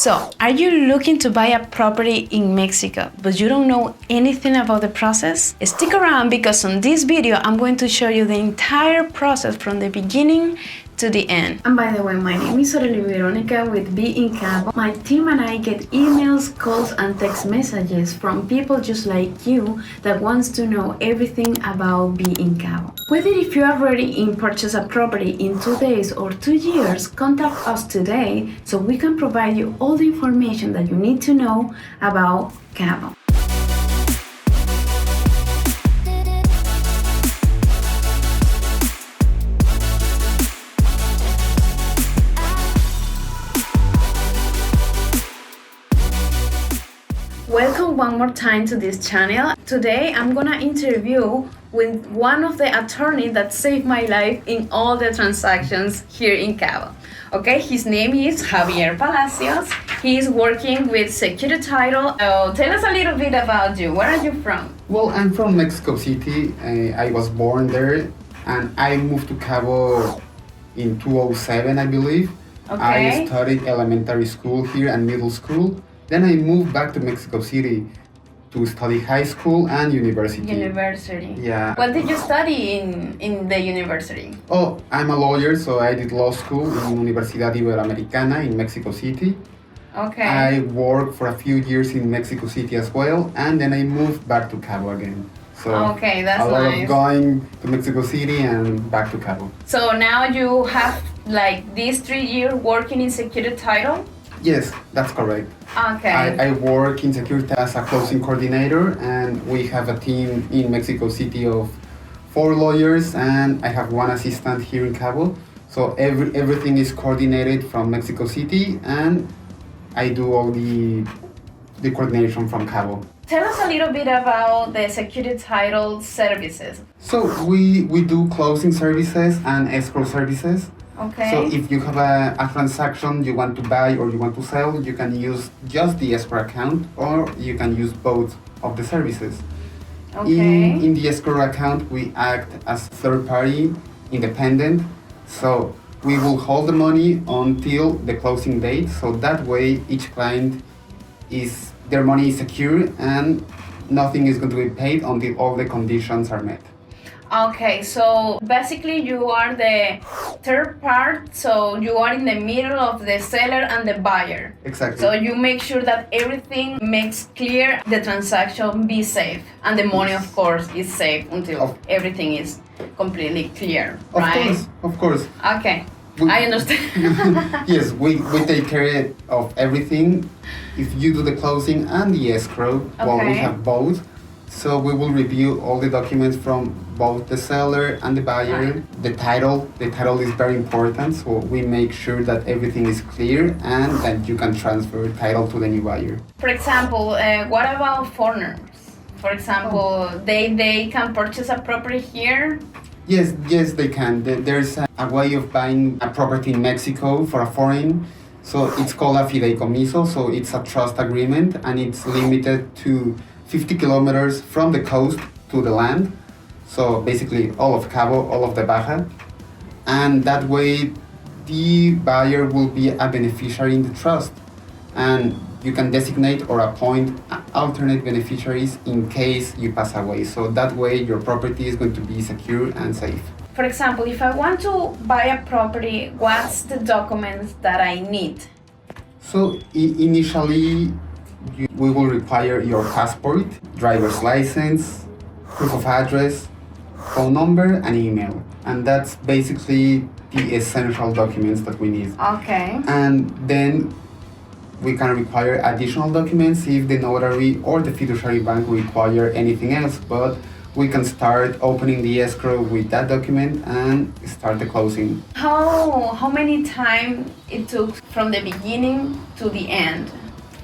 So, are you looking to buy a property in Mexico, but you don't know anything about the process? Stick around because on this video, I'm going to show you the entire process from the beginning to the end. And by the way, my name is Veronica with Be in Cabo. My team and I get emails, calls, and text messages from people just like you that wants to know everything about Be in Cabo. Whether if you are ready in purchase a property in 2 days or 2 years, contact us today so we can provide you all the information that you need to know about Cabo. Welcome one more time to this channel. Today I'm gonna interview with one of the attorneys that saved my life in all the transactions here in Cabo. Okay, his name is Javier Palacios. He is working with Security Title. Tell us a little bit about you. Where are you from? Well, I'm from Mexico City. I was born there and I moved to Cabo in 2007, I believe. Okay. I studied elementary school here and middle school. Then I moved back to Mexico City to study high school and university. Yeah. What did you study in the university? Oh, I'm a lawyer, so I did law school in Universidad Iberoamericana in Mexico City. Okay. I worked for a few years in Mexico City as well, and then I moved back to Cabo again. So okay, that's a lot nice. of going to Mexico City and back to Cabo. So now you have like these 3 years working in Security Title? Yes, that's correct. Okay. I work in security as a closing coordinator, and we have a team in Mexico City of 4 lawyers, and I have 1 assistant here in Cabo. So everything is coordinated from Mexico City, and I do all the coordination from Cabo. Tell us a little bit about the Security Title services. So we do closing services and escrow services. Okay. So if you have a transaction you want to buy or you want to sell, you can use just the escrow account or you can use both of the services. Okay. In the escrow account, we act as third party, independent. So we will hold the money until the closing date. So that way each client their money is secure and nothing is going to be paid until all the conditions are met. Okay, so basically you are the third part, so you are in the middle of the seller and the buyer. Exactly. So you make sure that everything makes clear, the transaction be safe, and the money of course is safe until everything is completely clear, right? Of course. Okay, I understand. Yes, we take care of everything. If you do the closing and the escrow, well, we have both. So we will review all the documents from both the seller and the buyer. Right. The title is very important. So we make sure that everything is clear and that you can transfer title to the new buyer. For example, what about foreigners? For example, they can purchase a property here? Yes, they can. There's a way of buying a property in Mexico for a foreign. So it's called a fideicomiso. So it's a trust agreement and it's limited to 50 kilometers from the coast to the land. So basically all of Cabo, all of the Baja. And that way the buyer will be a beneficiary in the trust. And you can designate or appoint alternate beneficiaries in case you pass away. So that way your property is going to be secure and safe. For example, if I want to buy a property, what's the documents that I need? So initially, we will require your passport, driver's license, proof of address, phone number, and email. And that's basically the essential documents that we need. Okay. And then we can require additional documents if the notary or the fiduciary bank require anything else, but we can start opening the escrow with that document and start the closing. How many time it took from the beginning to the end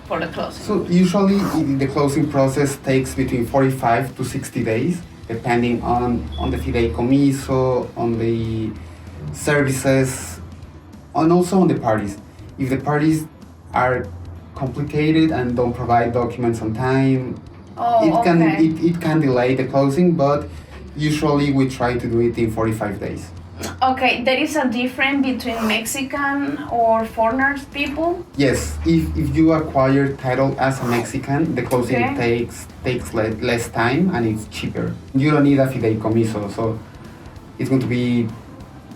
for the closing? So usually the closing process takes between 45 to 60 days, depending on the fideicomiso, on the services, and also on the parties. If the parties are complicated and don't provide documents on time, it can delay the closing, but usually we try to do it in 45 days. Okay, there is a difference between Mexican or foreigners people? Yes, if you acquire title as a Mexican, the closing Okay. takes less time and it's cheaper. You don't need a fideicomiso, so it's going to be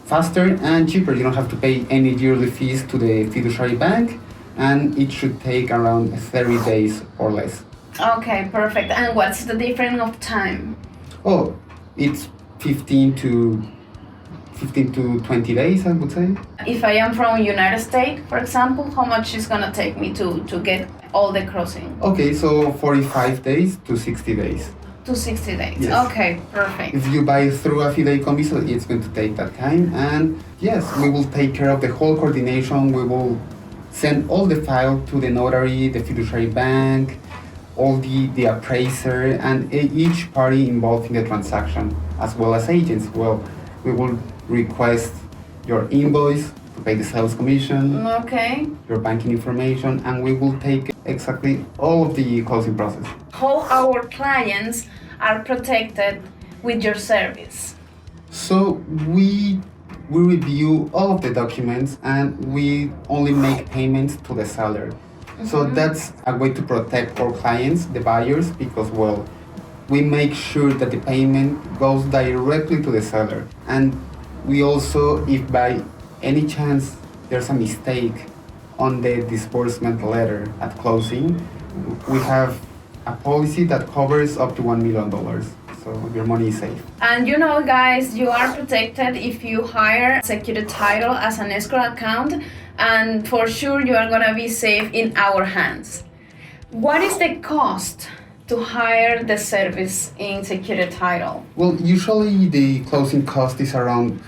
faster and cheaper. You don't have to pay any yearly fees to the fiduciary bank, and it should take around 30 days or less. Okay, perfect. And what's the difference of time? Oh, it's 15 to 20 days, I would say. If I am from United States, for example, how much is gonna take me to get all the crossing? Okay, so 45 days to 60 days. To 60 days. Yes. Okay, perfect. If you buy through a fideicomiso, it's going to take that time. And yes, we will take care of the whole coordination. We will send all the file to the notary, the fiduciary bank, all the appraiser, and each party involved in the transaction, as well as agents. Well, we will request your invoice to pay the sales commission, Okay. your banking information, and we will take exactly all of the closing process. How our clients are protected with your service? So we review all of the documents and we only make payments to the seller. So that's a way to protect our clients, the buyers, because well, we make sure that the payment goes directly to the seller. And we also, if by any chance there's a mistake on the disbursement letter at closing, we have a policy that covers up to $1 million. So your money is safe. And you know, guys, you are protected if you hire secured title as an escrow account, and for sure you are gonna be safe in our hands. What is the cost to hire the service in secured title? Well, usually the closing cost is around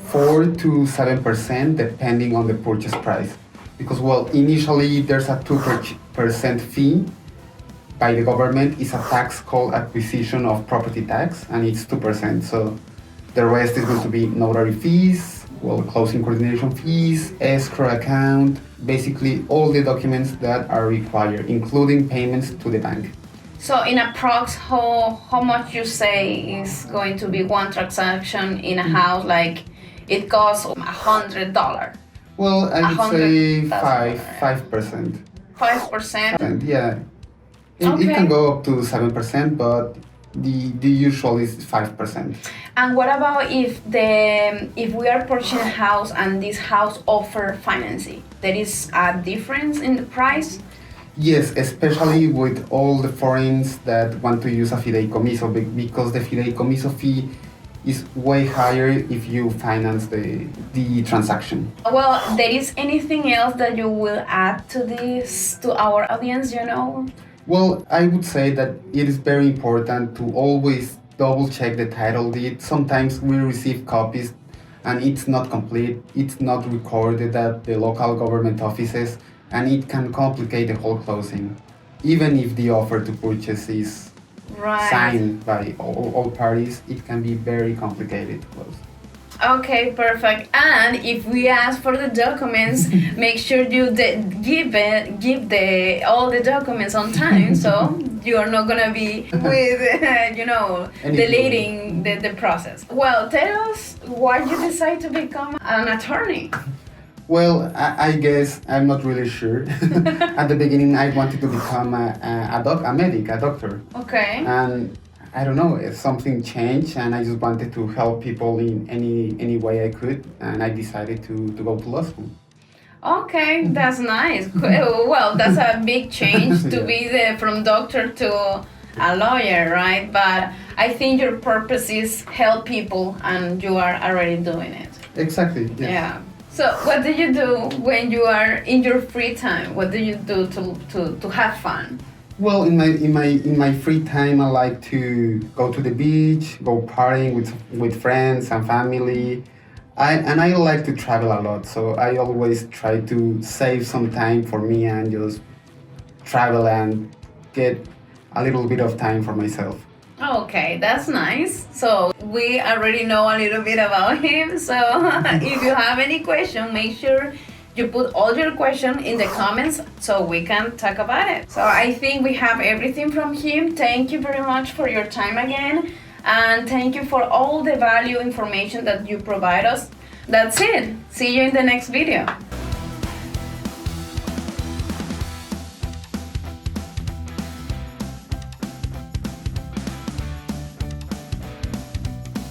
4 to 7% depending on the purchase price. Because well, initially there's a 2% fee by the government. It's a tax called acquisition of property tax, and it's 2%. So the rest is going to be notary fees, well, closing coordination fees, escrow account, basically all the documents that are required, including payments to the bank. So in approx, how much you say is going to be one transaction in a house? Like it costs $100. Well, I would say 5%. 5%. And yeah, it Okay. can go up to 7%, but the usual is 5%. And what about if we are purchasing a house and this house offer financing? There is a difference in the price? Yes, especially with all the foreigners that want to use a fideicomiso, because the fideicomiso fee is way higher if you finance the transaction. Well, there is anything else that you will add to this, to our audience, you know? Well, I would say that it is very important to always double check the title deed. Sometimes we receive copies and it's not complete, it's not recorded at the local government offices, and it can complicate the whole closing. Even if the offer to purchase is Right. signed by all parties, it can be very complicated to close. Okay, perfect. And if we ask for the documents, make sure you give all the documents on time, so you are not gonna be with deleting the process. Well, tell us why you decide to become an attorney. Well, I guess I'm not really sure. At the beginning, I wanted to become a doctor. Okay. And I don't know, if something changed, and I just wanted to help people in any way I could, and I decided to go to law school. Okay, that's nice. Well, that's a big change to be from doctor to a lawyer, right? But I think your purpose is help people, and you are already doing it. Exactly. Yes. Yeah. So what do you do when you are in your free time? What do you do to have fun? Well, in my free time, I like to go to the beach, go partying with friends and family. I like to travel a lot, so I always try to save some time for me and just travel and get a little bit of time for myself. Okay, that's nice. So we already know a little bit about him. So if you have any question, make sure you put all your questions in the comments so we can talk about it. So I think we have everything from him. Thank you very much for your time again. And thank you for all the value information that you provide us. That's it. See you in the next video.